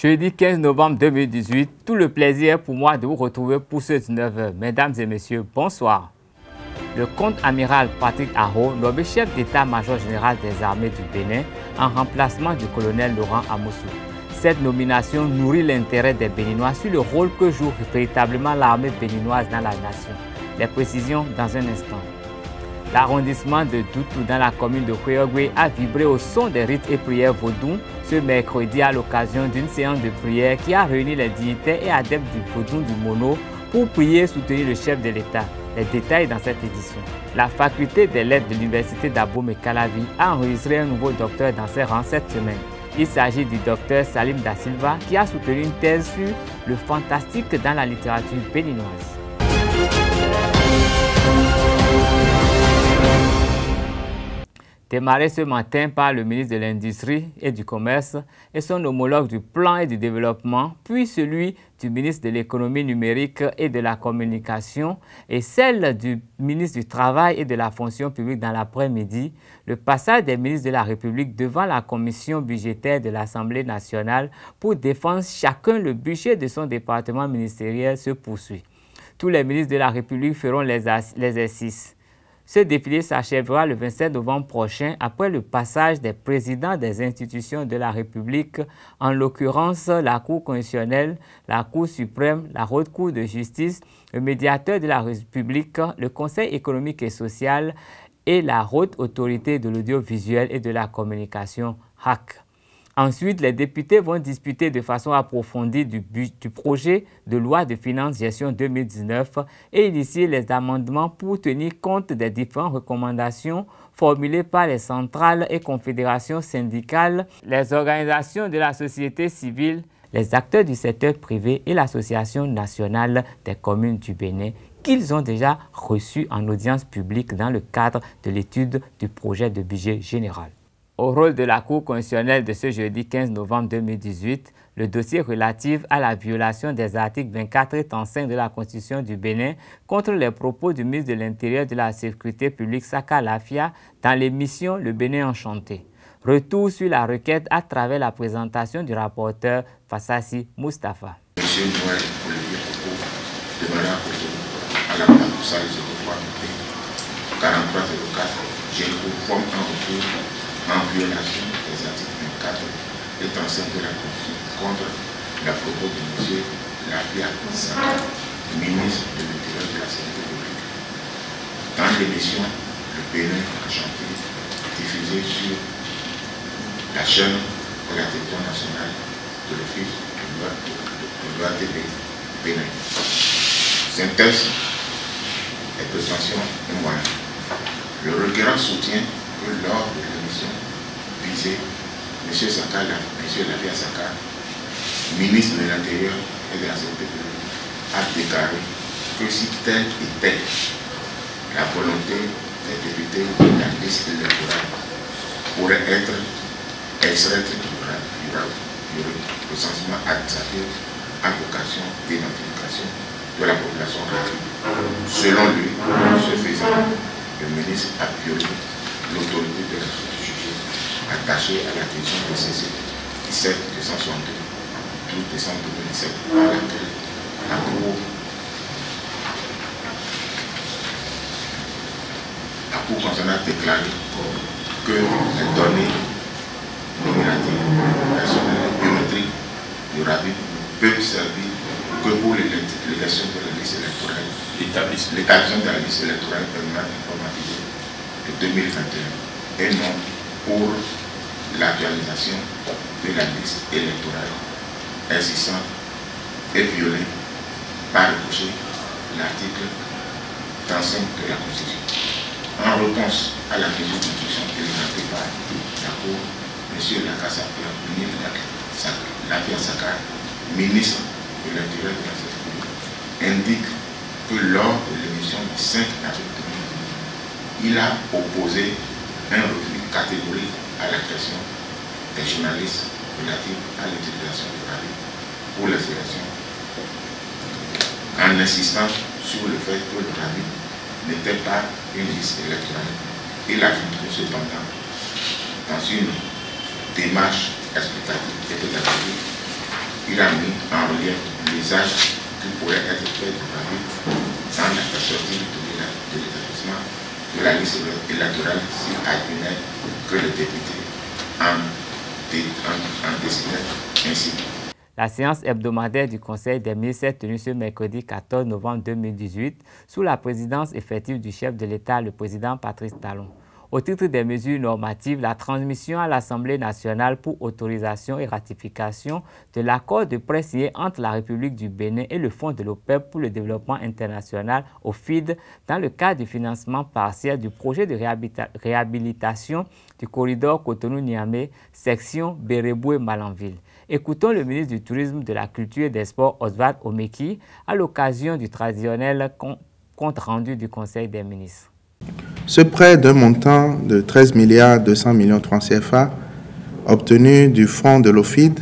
Jeudi 15 novembre 2018, tout le plaisir pour moi de vous retrouver pour ce 19h. Mesdames et messieurs, bonsoir. Le contre-amiral Patrick Aho, nommé chef d'état-major général des armées du Bénin, en remplacement du colonel Laurent Amoussou. Cette nomination nourrit l'intérêt des Béninois sur le rôle que joue véritablement l'armée béninoise dans la nation. Les précisions dans un instant. L'arrondissement de Doutou dans la commune de Houéogoué a vibré au son des rites et prières vaudou ce mercredi à l'occasion d'une séance de prière qui a réuni les dignitaires et adeptes du vaudou du Mono pour prier et soutenir le chef de l'État. Les détails dans cette édition. La faculté des lettres de l'université d'Abomey-Calavi a enregistré un nouveau docteur dans ses rangs cette semaine. Il s'agit du docteur Salim Da Silva qui a soutenu une thèse sur le fantastique dans la littérature béninoise. Démarré ce matin par le ministre de l'Industrie et du Commerce et son homologue du Plan et du Développement, puis celui du ministre de l'Économie numérique et de la Communication et celle du ministre du Travail et de la Fonction publique dans l'après-midi, le passage des ministres de la République devant la commission budgétaire de l'Assemblée nationale pour défendre chacun le budget de son département ministériel se poursuit. Tous les ministres de la République feront l'exercice. Ce défilé s'achèvera le 27 novembre prochain après le passage des présidents des institutions de la République, en l'occurrence la Cour constitutionnelle, la Cour suprême, la Haute Cour de justice, le médiateur de la République, le Conseil économique et social et la Haute Autorité de l'audiovisuel et de la communication, HAC. Ensuite, les députés vont discuter de façon approfondie du projet de loi de finances gestion 2019 et initier les amendements pour tenir compte des différentes recommandations formulées par les centrales et confédérations syndicales, les organisations de la société civile, les acteurs du secteur privé et l'Association nationale des communes du Bénin, qu'ils ont déjà reçus en audience publique dans le cadre de l'étude du projet de budget général. Au rôle de la Cour constitutionnelle de ce jeudi 15 novembre 2018, le dossier relatif à la violation des articles 24 et 35 de la Constitution du Bénin contre les propos du ministre de l'Intérieur et de la Sécurité publique Saka Lafia dans l'émission Le Bénin enchanté. Retour sur la requête à travers la présentation du rapporteur Fassassi Moustapha. Monsieur Noël, pour le propos de Mme à la Pantoussa, je revois 4304, j'ai conforme un retour en violation des articles 24 et 35 de la Constitution contre la propos de M. Lafia Saka, ministre de l'Intérieur de la Sécurité publique. Dans l'émission Le Bénin enchanté, diffusée sur la chaîne de la télévision nationale de l'Office de loi TV Bénin. Synthèse et prétention et moyens. Le requérant soutient que lors de l'émission visée, M. Lafia Saka, ministre de l'Intérieur et de la Sécurité publique, a déclaré que si telle était la volonté des députés de la liste électorale pourrait être extraite du recensement administratif à vocation d'identification de la population relative. Selon lui, ce faisant, le ministre a violé l'autorité de la jugée attachée à la décision de CC 17-262 12 décembre 2017 par laquelle la Cour concernée a déclaré que les données nominatives, personnelles et biométriques du RABI peuvent servir que pour l'élection de la liste électorale, l'établissement de la liste électorale permanente informatisée de 2021 et non pour l'actualisation de la liste électorale existante et violée par ricochet l'article 35 de la Constitution. En réponse à la mesure d'instruction présentée par la Cour, M. Lafia Saka, ministre de l'Intérieur et de la Sécurité publique, indique que lors de l'émission du 5 avril 2018, il a opposé un refus catégorique à la question des journalistes relative à l'utilisation du RABI pour les élections, en insistant sur le fait que le RABI n'était pas une liste électorale. Il ajoute que cependant, dans une démarche explicative et pédagogique, il a mis en relief l'usage qui pourrait être fait du pavé dans la sortie de l'établissement de la liste électorale s'il advenait que le député en décidait ainsi. La séance hebdomadaire du Conseil des ministres est tenue ce mercredi 14 novembre 2018 sous la présidence effective du chef de l'État, le président Patrice Talon. Au titre des mesures normatives, la transmission à l'Assemblée nationale pour autorisation et ratification de l'accord de prêt signé entre la République du Bénin et le Fonds de l'OPEP pour le développement international, OFID, dans le cadre du financement partiel du projet de réhabilitation du corridor Cotonou-Niamey, section Béreboué-Malanville. Écoutons le ministre du Tourisme, de la Culture et des Sports, Oswald Omeki, à l'occasion du traditionnel compte rendu du Conseil des ministres. Ce prêt d'un montant de 13 200 millions francs CFA obtenu du fonds de l'OFID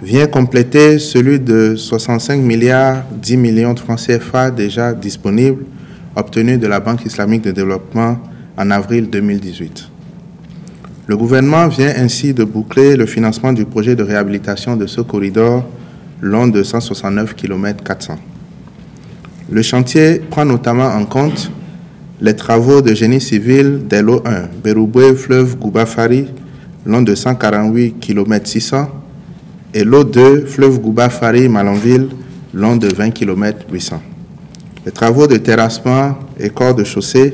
vient compléter celui de 65 10 millions de francs CFA déjà disponible obtenu de la Banque islamique de développement en avril 2018. Le gouvernement vient ainsi de boucler le financement du projet de réhabilitation de ce corridor long de 169 km 400. Le chantier prend notamment en compte les travaux de génie civil des lots 1, Bérouboué, fleuve Gouba-Fari, long de 148 km 600, et lot 2, fleuve Gouba-Fari, Malanville, long de 20 km 800. Les travaux de terrassement et corps de chaussée,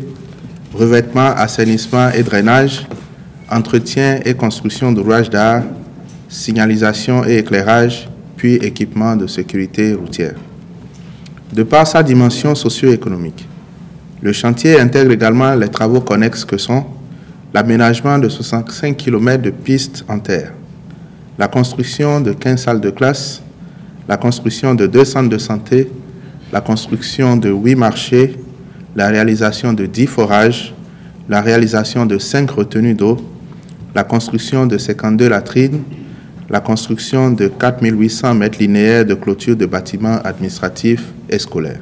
revêtement, assainissement et drainage, entretien et construction d'ouvrages d'art, signalisation et éclairage, puis équipement de sécurité routière. De par sa dimension socio-économique, le chantier intègre également les travaux connexes que sont l'aménagement de 65 km de pistes en terre, la construction de 15 salles de classe, la construction de 2 centres de santé, la construction de 8 marchés, la réalisation de 10 forages, la réalisation de 5 retenues d'eau, la construction de 52 latrines, la construction de 4 800 mètres linéaires de clôture de bâtiments administratifs et scolaires.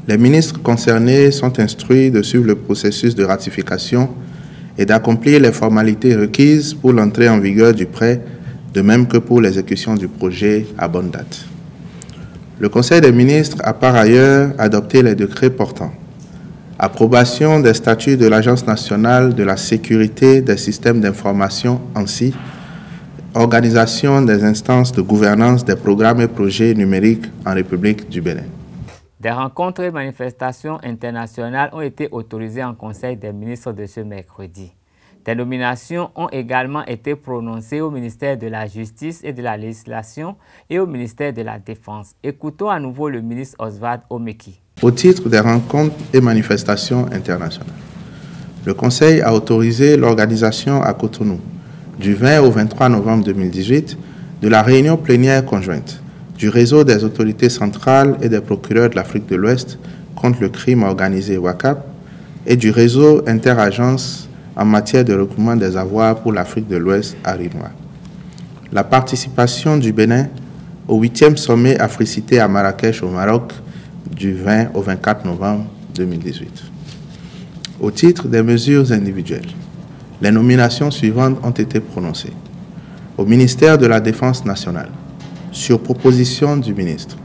Les ministres concernés sont instruits de suivre le processus de ratification et d'accomplir les formalités requises pour l'entrée en vigueur du prêt, de même que pour l'exécution du projet à bonne date. Le Conseil des ministres a par ailleurs adopté les décrets portant approbation des statuts de l'Agence nationale de la sécurité des systèmes d'information ANSSI, organisation des instances de gouvernance des programmes et projets numériques en République du Bénin. Des rencontres et manifestations internationales ont été autorisées en Conseil des ministres de ce mercredi. Des nominations ont également été prononcées au ministère de la Justice et de la Législation et au ministère de la Défense. Écoutons à nouveau le ministre Oswald Omeki. Au titre des rencontres et manifestations internationales, le Conseil a autorisé l'organisation à Cotonou, du 20 au 23 novembre 2018, de la réunion plénière conjointe du réseau des autorités centrales et des procureurs de l'Afrique de l'Ouest contre le crime organisé WACAP et du réseau interagences en matière de recouvrement des avoirs pour l'Afrique de l'Ouest à Rinois. La participation du Bénin au 8e sommet Africité à Marrakech au Maroc du 20 au 24 novembre 2018. Au titre des mesures individuelles, les nominations suivantes ont été prononcées. Au ministère de la Défense nationale, sur proposition du ministre,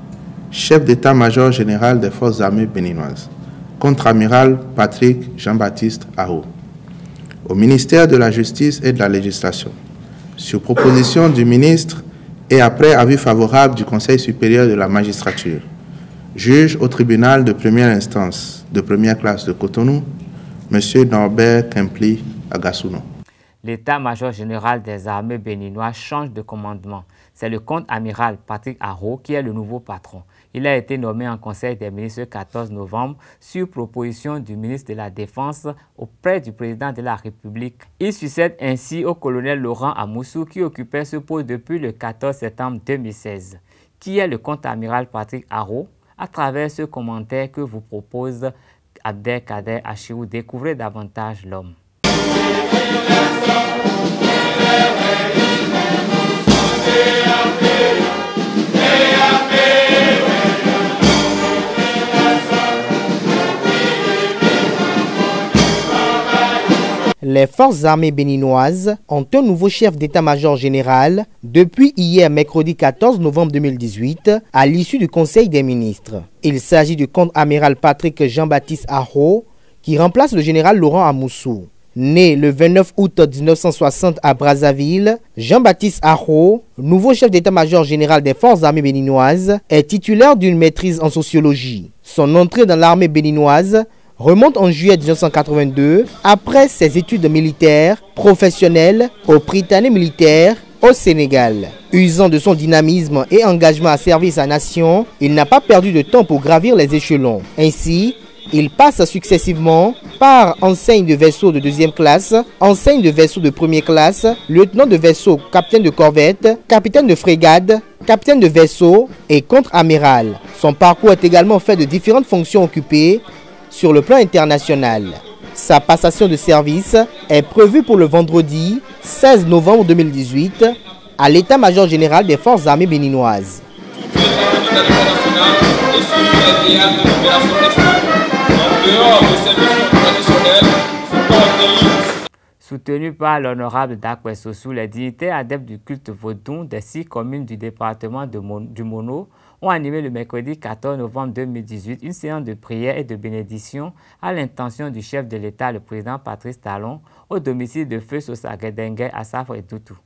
chef d'état-major général des forces armées béninoises, contre-amiral Patrick Jean-Baptiste Aho. Au ministère de la Justice et de la Législation, sur proposition du ministre et après avis favorable du Conseil supérieur de la magistrature, juge au tribunal de première instance de première classe de Cotonou, M. Norbert Kempli Agassuno. L'état-major général des armées béninois change de commandement. C'est le contre-amiral Patrick Aho qui est le nouveau patron. Il a été nommé en Conseil des ministres le 14 novembre sur proposition du ministre de la Défense auprès du président de la République. Il succède ainsi au colonel Laurent Amoussou qui occupait ce poste depuis le 14 septembre 2016. Qui est le contre-amiral Patrick Aho? À travers ce commentaire que vous propose Abdelkader Achirou, découvrez davantage l'homme. Les forces armées béninoises ont un nouveau chef d'état-major général depuis hier mercredi 14 novembre 2018 à l'issue du Conseil des ministres. Il s'agit du contre-amiral Patrick Jean-Baptiste Aho qui remplace le général Laurent Amoussou. Né le 29 août 1960 à Brazzaville, Jean-Baptiste Aho, nouveau chef d'état-major général des forces armées béninoises, est titulaire d'une maîtrise en sociologie. Son entrée dans l'armée béninoise remonte en juillet 1982 après ses études militaires professionnelles au Prytanée militaire au Sénégal. Usant de son dynamisme et engagement à servir sa nation, il n'a pas perdu de temps pour gravir les échelons. Ainsi, il passe successivement par enseigne de vaisseau de 2e classe, enseigne de vaisseau de 1er classe, lieutenant de vaisseau, capitaine de corvette, capitaine de frégate, capitaine de vaisseau et contre-amiral. Son parcours est également fait de différentes fonctions occupées sur le plan international. Sa passation de service est prévue pour le vendredi 16 novembre 2018 à l'état-major général des forces armées béninoises. Soutenu par l'honorable Dakwé Sossou, les dignitaires adeptes du culte vaudou des 6 communes du département du Mono ont animé le mercredi 14 novembre 2018 une séance de prière et de bénédiction à l'intention du chef de l'État, le président Patrice Talon, au domicile de Feu Sosagedengue à Safre et Doutou.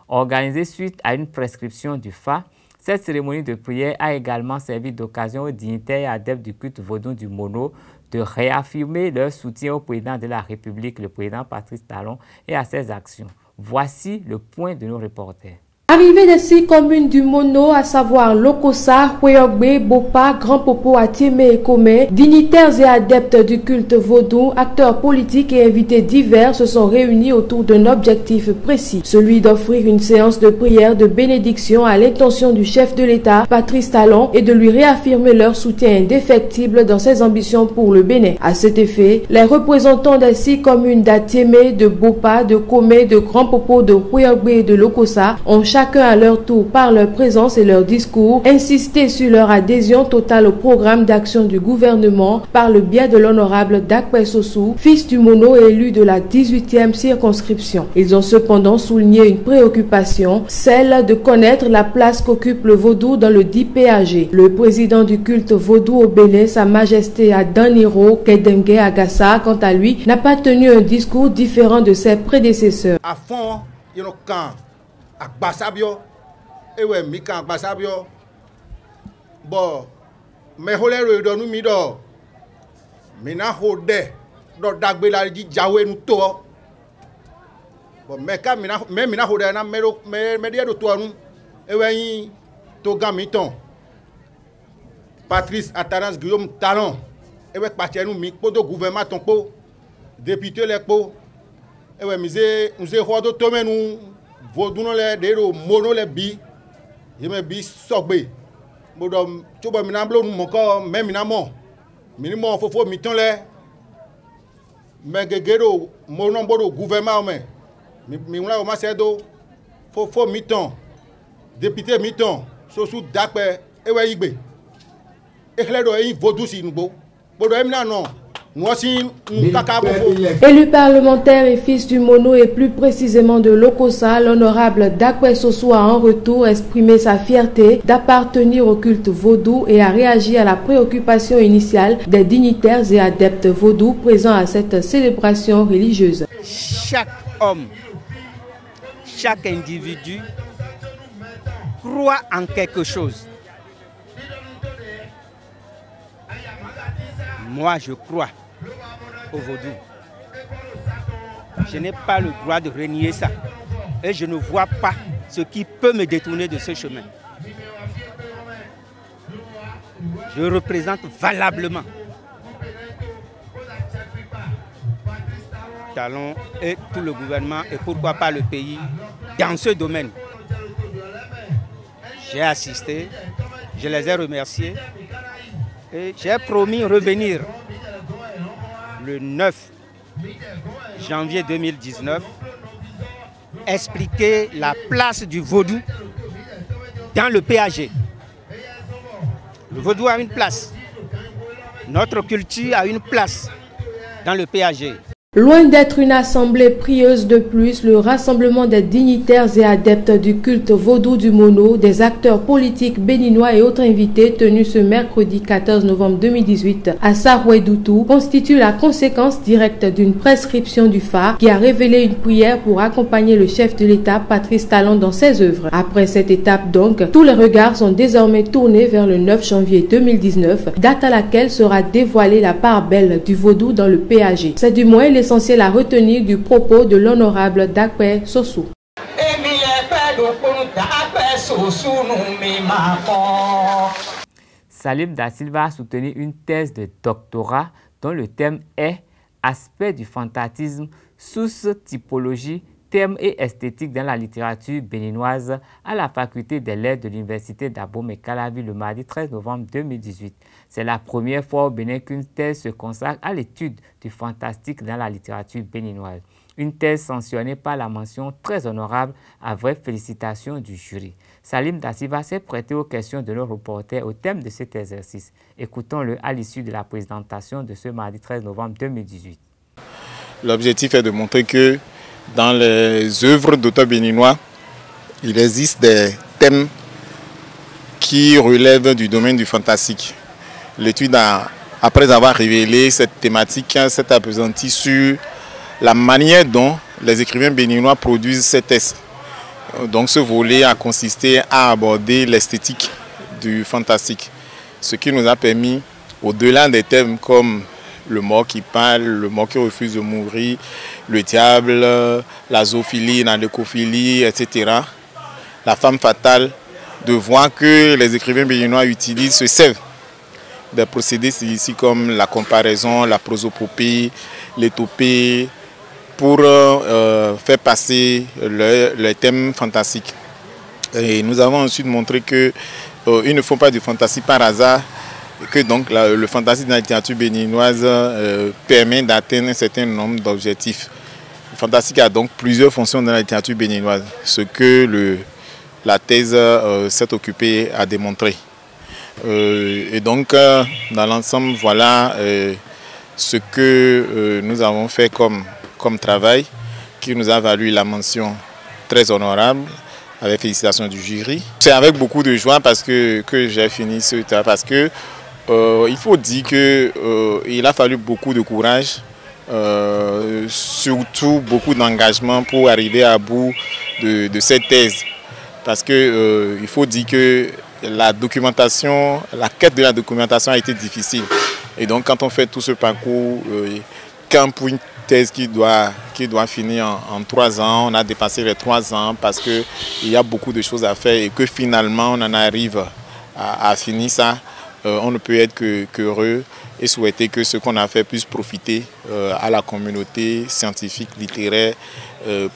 Organisée suite à une prescription du FA, cette cérémonie de prière a également servi d'occasion aux dignitaires et adeptes du culte vaudou du Mono de réaffirmer leur soutien au président de la République, le président Patrice Talon, et à ses actions. Voici le point de nos reporters. Arrivée des 6 communes du Mono, à savoir Lokossa, Hweyogbe, Bopa, Grand Popo, Atieme et Kome, dignitaires et adeptes du culte vaudou, acteurs politiques et invités divers se sont réunis autour d'un objectif précis, celui d'offrir une séance de prière de bénédiction à l'intention du chef de l'État, Patrice Talon, et de lui réaffirmer leur soutien indéfectible dans ses ambitions pour le Bénin. À cet effet, les représentants des 6 communes d'Atieme, de Bopa, de Kome, de Grand Popo, de Hweyogbe et de Lokossa ont chacun à leur tour, par leur présence et leur discours, insisté sur leur adhésion totale au programme d'action du gouvernement par le biais de l'honorable Dakwé Sossou, fils du Mono et élu de la 18e circonscription. Ils ont cependant souligné une préoccupation, celle de connaître la place qu'occupe le vaudou dans le dit PAG. Le président du culte vaudou au Bénin, Sa Majesté Adaniro Kedengue Agassa, quant à lui, n'a pas tenu un discours différent de ses prédécesseurs. À fond, Agbasabio, ewe mika agbasabio, bon, mais holero do nu mi do, mina hode do dagbe la di jawe nu to, bon meka mina hode na me dia do to nu, ewe yin to gamiton, Patrice Atarans Guillaume Talon, ewe pache nu mi po do gouvernement ton po, député le po, ewe mize hodo to menu Vodouno le dero mono le bi yeme bi sogbe bodom choba minamblo moko me minamo minimo fofo miton le megegero mono bodo gouvernement mi wala o masedo fofo miton député miton Sossou Dakwé ewe igbe ehledo yin vodou si nubo bodo emna non. Élu parlementaire et fils du Mono et plus précisément de Lokossa, l'honorable Dakwé Sossou a en retour exprimé sa fierté d'appartenir au culte vaudou et a réagi à la préoccupation initiale des dignitaires et adeptes vaudou présents à cette célébration religieuse. Chaque homme, chaque individu croit en quelque chose. Moi, je crois au vaudou. Je n'ai pas le droit de renier ça. Et je ne vois pas ce qui peut me détourner de ce chemin. Je représente valablement Talon et tout le gouvernement et pourquoi pas le pays dans ce domaine. J'ai assisté, je les ai remerciés. Et j'ai promis revenir le 9 janvier 2019, expliquer la place du vaudou dans le PAG. Le vaudou a une place. Notre culture a une place dans le PAG. Loin d'être une assemblée prieuse de plus, le rassemblement des dignitaires et adeptes du culte vaudou du Mono, des acteurs politiques béninois et autres invités tenus ce mercredi 14 novembre 2018 à Saroué-Doutou constitue la conséquence directe d'une prescription du phare qui a révélé une prière pour accompagner le chef de l'État, Patrice Talon, dans ses œuvres. Après cette étape donc, tous les regards sont désormais tournés vers le 9 janvier 2019, date à laquelle sera dévoilée la part belle du vaudou dans le PAG. C'est du moins l'essentiel à retenir du propos de l'honorable Dakpe Sossou. Salim Da Silva a soutenu une thèse de doctorat dont le thème est « Aspect du fantastisme, source, typologie, termes et esthétique dans la littérature béninoise » à la faculté des lettres de l'université d'Abomey-Calavi le mardi 13 novembre 2018. C'est la première fois au Bénin qu'une thèse se consacre à l'étude du fantastique dans la littérature béninoise. Une thèse sanctionnée par la mention très honorable à vraies félicitations du jury. Salim Da Silva s'est prêté aux questions de nos reporters au thème de cet exercice. Écoutons-le à l'issue de la présentation de ce mardi 13 novembre 2018. L'objectif est de montrer que dans les œuvres d'auteurs béninois, il existe des thèmes qui relèvent du domaine du fantastique. L'étude, après avoir révélé cette thématique, s'est appesantie sur la manière dont les écrivains béninois produisent ces textes. Donc ce volet a consisté à aborder l'esthétique du fantastique, ce qui nous a permis, au-delà des thèmes comme le mort qui parle, le mort qui refuse de mourir, le diable, la zoophilie, la leucophilie, etc., la femme fatale, de voir que les écrivains béninois se servent des procédés ici comme la comparaison, la prosopopée, l'étopée, pour faire passer les thèmes fantastiques. Et nous avons ensuite montré qu'ils ne font pas du fantastique par hasard, que donc le fantastique de la littérature béninoise permet d'atteindre un certain nombre d'objectifs. Le fantastique a donc plusieurs fonctions dans la littérature béninoise, ce que la thèse s'est occupée à démontrer. Et donc, dans l'ensemble, voilà ce que nous avons fait comme travail, qui nous a valu la mention très honorable, avec félicitations du jury. C'est avec beaucoup de joie parce que j'ai fini ce travail, parce que il faut dire qu'il a fallu beaucoup de courage, surtout beaucoup d'engagement pour arriver à bout de cette thèse. Parce qu'il faut dire que la documentation, la quête de la documentation a été difficile. Et donc quand on fait tout ce parcours, quand pour une thèse qui doit finir en 3 ans, on a dépassé les 3 ans parce qu'il y a beaucoup de choses à faire et que finalement on en arrive à finir ça. On ne peut être qu'heureux et souhaiter que ce qu'on a fait puisse profiter à la communauté scientifique, littéraire,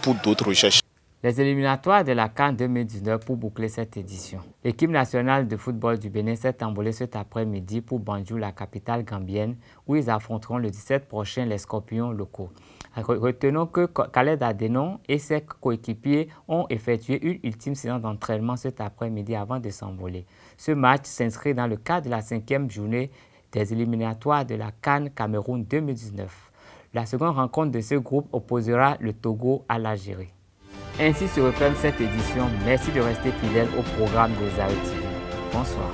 pour d'autres recherches. Les éliminatoires de la CAN 2019 pour boucler cette édition. L'équipe nationale de football du Bénin s'est envolée cet après-midi pour Banjul, la capitale gambienne, où ils affronteront le 17 prochain les Scorpions locaux. Retenons que Khaled Adenon et ses coéquipiers ont effectué une ultime séance d'entraînement cet après-midi avant de s'envoler. Ce match s'inscrit dans le cadre de la 5e journée des éliminatoires de la CAN Cameroun 2019. La seconde rencontre de ce groupe opposera le Togo à l'Algérie. Ainsi se referme cette édition. Merci de rester fidèle au programme des AE TV. Bonsoir.